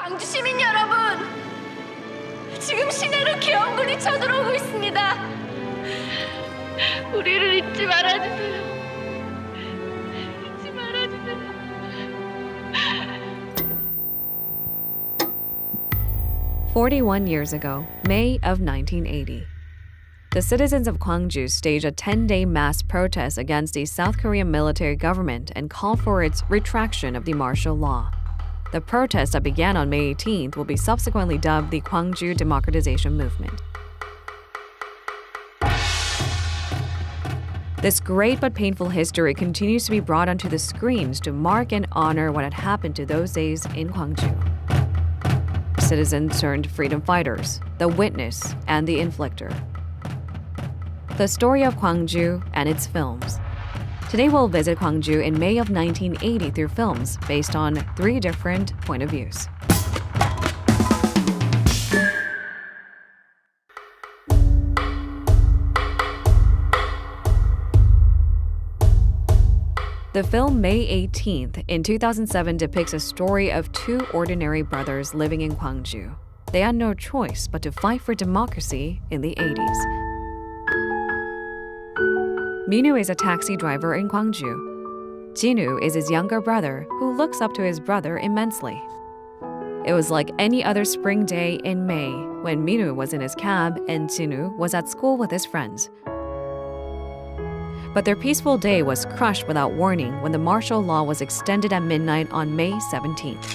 광주 시민 여러분, 지금 시내로 기원군이 쳐들어오고 있습니다. 우리를 잊지 말아주세요. 잊지 말아주세요. 41 years ago, May of 1980. The citizens of Gwangju staged a 10-day mass protest against the South Korean military government and called for its retraction of the martial law. The protest that began on May 18th will be subsequently dubbed the Gwangju Democratization Movement. This great but painful history continues to be brought onto the screens to mark and honor what had happened to those days in Gwangju. Citizens turned freedom fighters, the witness, and the inflictor. The story of Gwangju and its films. Today we'll visit Gwangju in May of 1980 through films based on 3 different point of views. The film May 18th in 2007 depicts a story of 2 ordinary brothers living in Gwangju. They had no choice but to fight for democracy in the 80s. Minu is a taxi driver in Gwangju. Jinu is his younger brother who looks up to his brother immensely. It was like any other spring day in May when Minu was in his cab and Jinu was at school with his friends. But their peaceful day was crushed without warning when the martial law was extended at midnight on May 17th.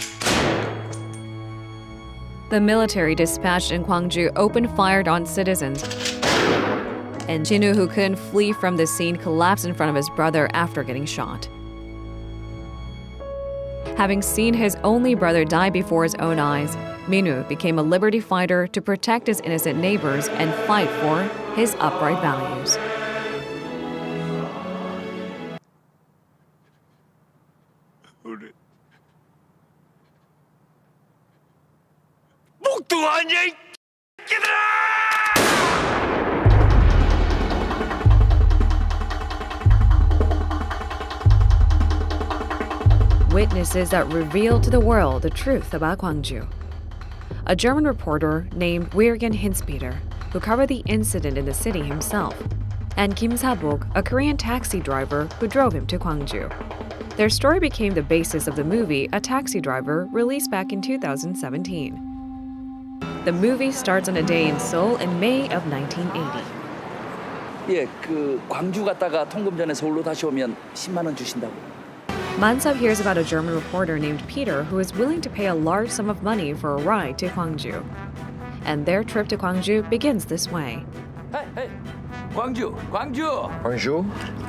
The military dispatched in Gwangju opened fire on citizens, and Jinu, who couldn't flee from the scene, collapsed in front of his brother after getting shot. Having seen his only brother die before his own eyes, Minu became a liberty fighter to protect his innocent neighbors and fight for his upright values. Witnesses that revealed to the world the truth about Gwangju. A German reporter named Wirgen Hinspeter, who covered the incident in the city himself, and Kim Sa-bok, a Korean taxi driver who drove him to Gwangju. Their story became the basis of the movie A Taxi Driver, released back in 2017. The movie starts on a day in Seoul in May of 1980. 예, 광주 갔다가 통금 전에 서울로 다시 오면 10만 원 주신다고. Mansub hears about a German reporter named Peter who is willing to pay a large sum of money for a ride to Gwangju. And their trip to Gwangju begins this way. Hey, 광주. Bonjour,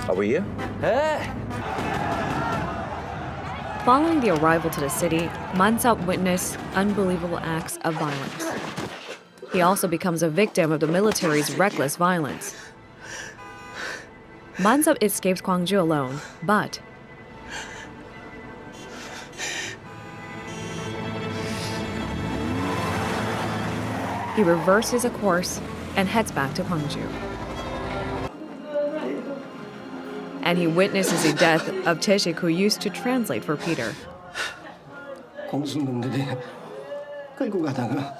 are we here? 예. Following the arrival to the city, Mansub witnessed unbelievable acts of violence. He also becomes a victim of the military's reckless violence. Mansub escapes Gwangju alone, but he reverses a course and heads back to Gwangju. And he witnesses the death of Tae-sik, who used to translate for Peter. 공수놈들이 끌고 가다가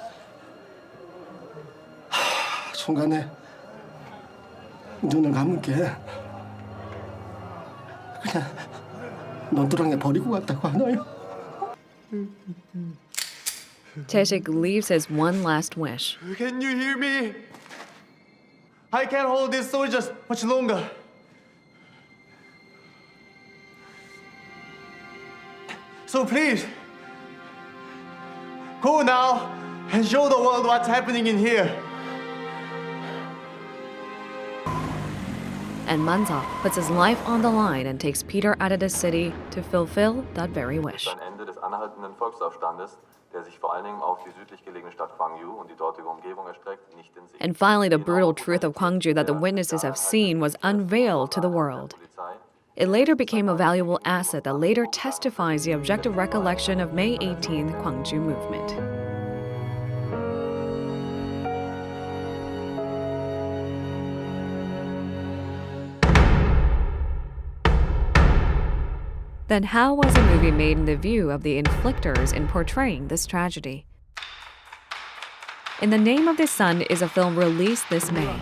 순간에 눈을 감을게 그냥 논두렁에 버리고 갔다고 하나요? Tae-sik leaves his one last wish. Can you hear me? I can't hold this story just much longer. So please, go now and show the world what's happening in here. And Mansub puts his life on the line and takes Peter out of the city to fulfill that very wish. Ein Ende des anhaltenden Volksaufstandes, der sich vor allen Dingen auf die südlich gelegene Stadt Gwangju und die dortige Umgebung erstreckt, nicht in Sicht. And finally, the brutal truth of Gwangju that the witnesses have seen was unveiled to the world. It later became a valuable asset that later testifies the objective recollection of May 18th Gwangju movement. Then how was a movie made in the view of the inflictors in portraying this tragedy? In the Name of the Sun is a film released this May.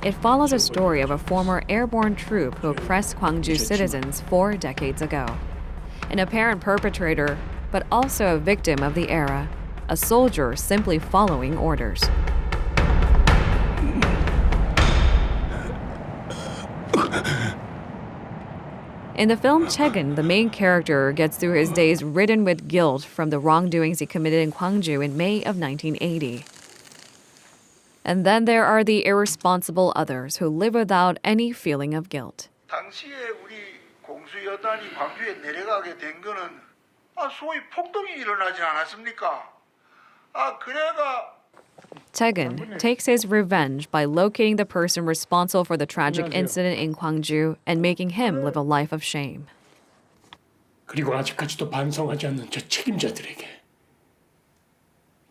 It follows a story of a former airborne troop who oppressed Gwangju citizens 4 decades ago. An apparent perpetrator, but also a victim of the era, a soldier simply following orders. In the film Chaegun, the main character gets through his days ridden with guilt from the wrongdoings he committed in Gwangju in May of 1980. And then there are the irresponsible others who live without any feeling of guilt. 당시에 우리 공수여단이 광주에 내려가게 된 거는 소위 폭동이 일어나지 않았습니까? 그래가 Chaegun takes his revenge by locating the person responsible for the tragic incident in Gwangju and making him live a life of shame. 그리고 아직까지도 반성하지 않는 저 책임자들에게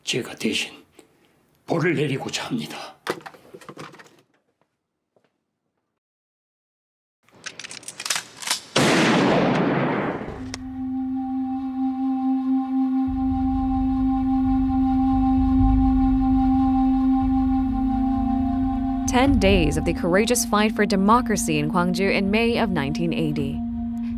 제가 대신 벌을 내리고자 합니다. "10 Days of the Courageous Fight for Democracy in Gwangju in May of 1980.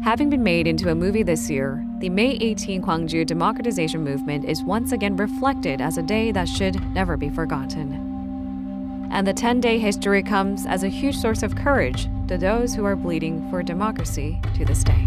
Having been made into a movie this year, the May 18 Gwangju democratization movement is once again reflected as a day that should never be forgotten. And the 10-day history comes as a huge source of courage to those who are bleeding for democracy to this day.